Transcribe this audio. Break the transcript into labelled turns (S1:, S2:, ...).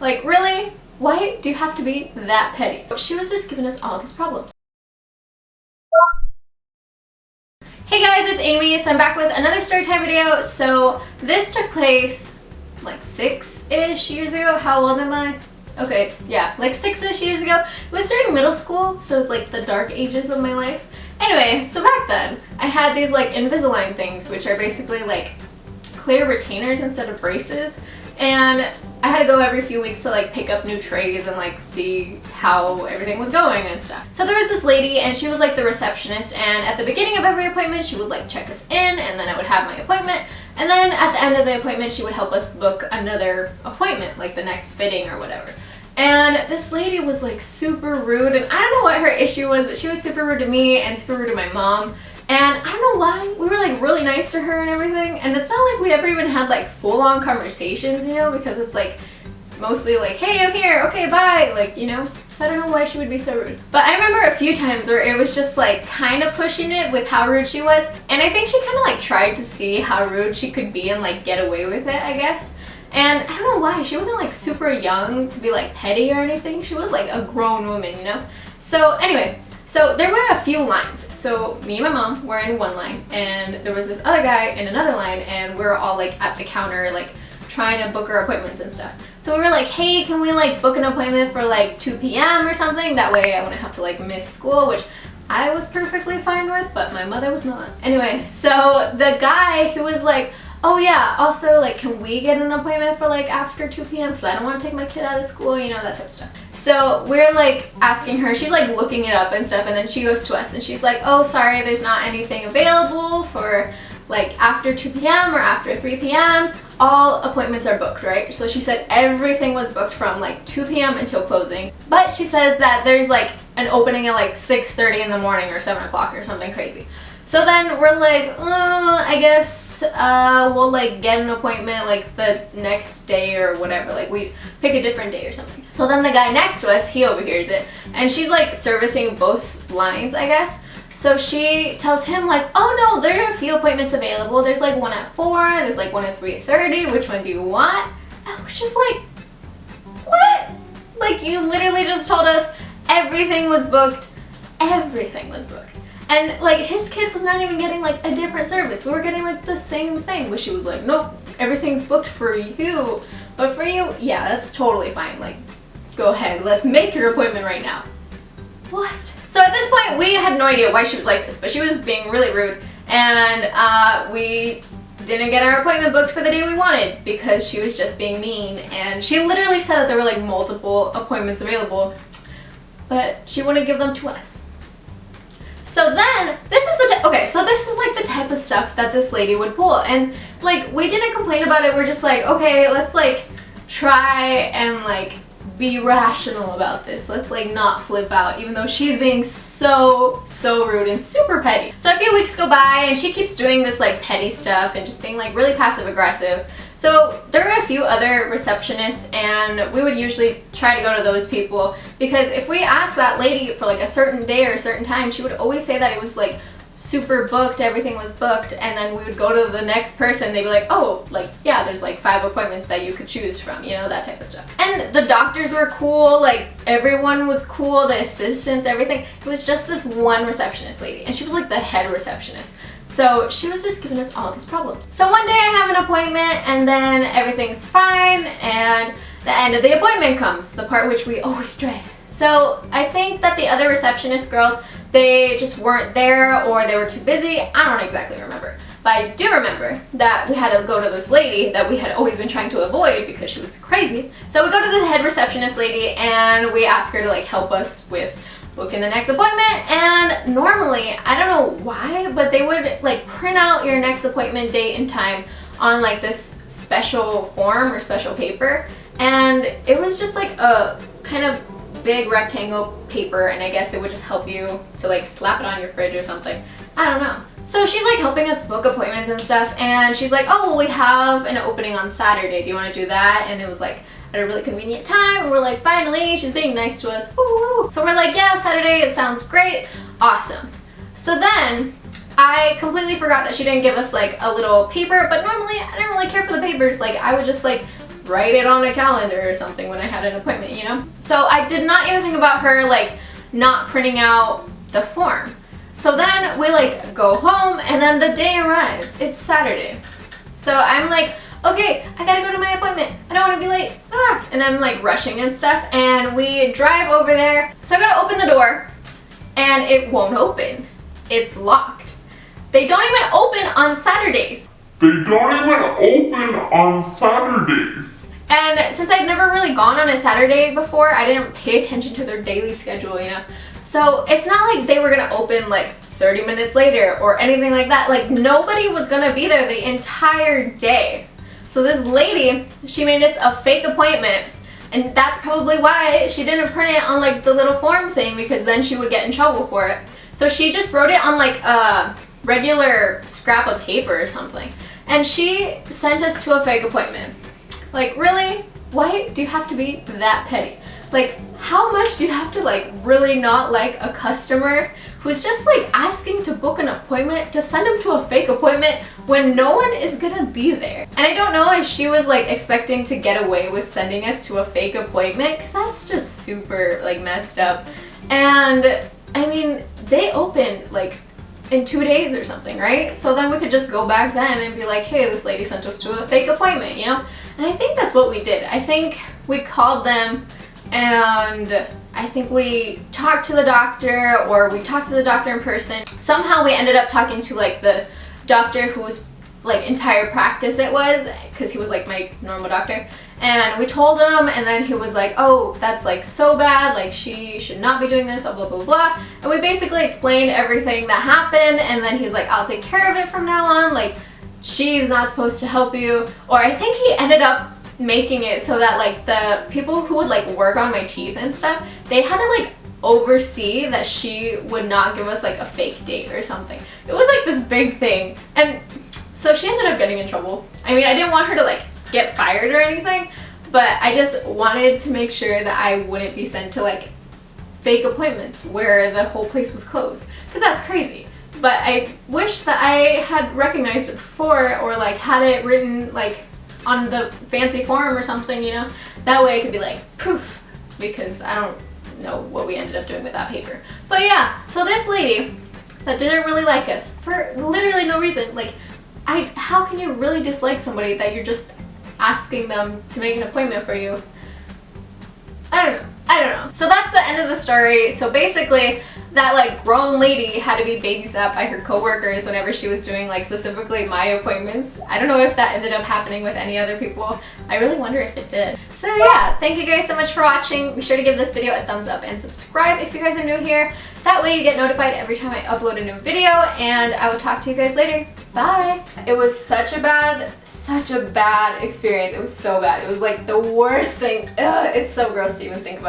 S1: Like, really? Why do you have to be that petty? She was just giving us all these problems. Hey guys, it's Amy. So I'm back with another storytime video. So this took place like 6-ish years ago. How old am I? Okay, yeah, like 6-ish years ago. It was during middle school, so like the dark ages of my life. Anyway, so back then, I had these like Invisalign things, which are basically like clear retainers instead of braces. And I had to go every few weeks to like pick up new trays and like see how everything was going and stuff. So there was this lady and she was like the receptionist, and at the beginning of every appointment she would like check us in, and then I would have my appointment, and then at the end of the appointment she would help us book another appointment, like the next fitting or whatever. And this lady was like super rude, and I don't know what her issue was, but she was super rude to me and super rude to my mom. And I don't know why, we were like really nice to her and everything, and it's not like we ever even had like full-on conversations, you know, because it's like mostly like, hey, I'm here, okay, bye, like, you know. So I don't know why she would be so rude. But I remember a few times where it was just like kind of pushing it with how rude she was, and I think she kind of like tried to see how rude she could be and like get away with it, I guess. And I don't know why, she wasn't like super young to be like petty or anything. She was like a grown woman, you know. So anyway, so there were a few lines. So me and my mom were in one line, and there was this other guy in another line, and we were all like at the counter like trying to book our appointments and stuff. So we were like, hey, can we like book an appointment for like 2 p.m. or something? That way I wouldn't have to like miss school, which I was perfectly fine with, but my mother was not. Anyway, so the guy who was like, oh yeah, also like, can we get an appointment for like after 2 p.m. because I don't want to take my kid out of school, you know, that type of stuff. So we're like asking her, she's like looking it up and stuff, and then she goes to us and she's like, oh, sorry, there's not anything available for like after 2 p.m. or after 3 p.m. All appointments are booked, right? So she said everything was booked from like 2 p.m. until closing. But she says that there's like an opening at like 6:30 in the morning or 7 o'clock or something crazy. So then we're like, I guess we'll like get an appointment like the next day or whatever, like we pick a different day or something. So then the guy next to us, he overhears it, and she's like servicing both lines, I guess. So she tells him like, oh no, there are a few appointments available. There's like one at 4, there's like one at 3:30. Which one do you want? And we're just like, what? Like, you literally just told us everything was booked. Everything was booked. And like his kid was not even getting like a different service. We were getting like the same thing, but she was like, nope, everything's booked for you. But for you, yeah, that's totally fine. Like, go ahead, let's make your appointment right now. What? So at this point, we had no idea why she was like this, but she was being really rude, and we didn't get our appointment booked for the day we wanted because she was just being mean. And she literally said that there were like multiple appointments available, but she wouldn't give them to us. So then, this is like the type of stuff that this lady would pull, and like we didn't complain about it. We're just like, okay, let's like try and like be rational about this. Let's like not flip out, even though she's being so rude and super petty. So a few weeks go by and she keeps doing this like petty stuff and just being like really passive aggressive. So there are a few other receptionists, and we would usually try to go to those people, because if we asked that lady for like a certain day or a certain time, she would always say that it was like super booked, everything was booked, and then we would go to the next person, they'd be like, oh, like, yeah, there's like 5 appointments that you could choose from, you know, that type of stuff. And the doctors were cool, like everyone was cool, the assistants, everything. It was just this one receptionist lady, and she was like the head receptionist. So she was just giving us all these problems. So one day I have an appointment, and then everything's fine, and the end of the appointment comes, the part which we always dread. So I think that the other receptionist girls, they just weren't there, or they were too busy. I don't exactly remember. But I do remember that we had to go to this lady that we had always been trying to avoid because she was crazy. So we go to the head receptionist lady and we ask her to like help us with booking the next appointment. And normally, I don't know why, but they would like print out your next appointment date and time on like this special form or special paper. And it was just like a kind of big rectangle paper, and I guess it would just help you to like slap it on your fridge or something. I don't know. So she's like helping us book appointments and stuff, and she's like, oh, well, we have an opening on Saturday. Do you want to do that? And it was like at a really convenient time, and we're like, finally, she's being nice to us. Woo-woo. So we're like, yeah, Saturday, it sounds great. Awesome. So then I completely forgot that she didn't give us like a little paper, but normally I didn't really care for the papers. Like I would just like write it on a calendar or something when I had an appointment, you know? So I did not even think about her like not printing out the form. So then we like go home and then the day arrives. It's Saturday. So I'm like, okay, I gotta go to my appointment. I don't want to be late. Ah! And I'm like rushing and stuff, and we drive over there. So I gotta open the door and it won't open. It's locked. They don't even open on Saturdays.
S2: They don't even open on Saturdays.
S1: And since I'd never really gone on a Saturday before, I didn't pay attention to their daily schedule, you know? So it's not like they were gonna open like 30 minutes later or anything like that. Like nobody was gonna be there the entire day. So this lady, she made us a fake appointment, and that's probably why she didn't print it on like the little form thing, because then she would get in trouble for it. So she just wrote it on like a regular scrap of paper or something. And she sent us to a fake appointment. Like really? Why do you have to be that petty? Like how much do you have to like really not like a customer who's just like asking to book an appointment to send them to a fake appointment when no one is gonna be there? And I don't know if she was like expecting to get away with sending us to a fake appointment, because that's just super like messed up. And I mean, they open like in 2 days or something, right? So then we could just go back then and be like, hey, this lady sent us to a fake appointment, you know? And I think that's what we did. I think we called them and I think we talked to the doctor, or we talked to the doctor in person. Somehow we ended up talking to like the doctor whose like entire practice it was, because he was like my normal doctor. And we told him, and then he was like, oh, that's like so bad, like she should not be doing this, blah blah blah blah. And we basically explained everything that happened, and then he's like, I'll take care of it from now on, like she's not supposed to help you. Or I think he ended up making it so that like the people who would like work on my teeth and stuff, they had to like oversee that she would not give us like a fake date or something. It was like this big thing. And so she ended up getting in trouble. I mean, I didn't want her to like get fired or anything, but I just wanted to make sure that I wouldn't be sent to like fake appointments where the whole place was closed, because that's crazy. But I wish that I had recognized it before, or like had it written like on the fancy form or something, you know? That way I could be like, proof, because I don't know what we ended up doing with that paper. But yeah, so this lady that didn't really like us for literally no reason, like, how can you really dislike somebody that you're just asking them to make an appointment for you? I don't know. So that's the end of the story. So basically, that like grown lady had to be babysat by her coworkers whenever she was doing like specifically my appointments. I don't know if that ended up happening with any other people. I really wonder if it did. So yeah, thank you guys so much for watching. Be sure to give this video a thumbs up and subscribe if you guys are new here. That way you get notified every time I upload a new video, and I will talk to you guys later. Bye! It was such a bad experience. It was so bad. It was like the worst thing. Ugh, it's so gross to even think about.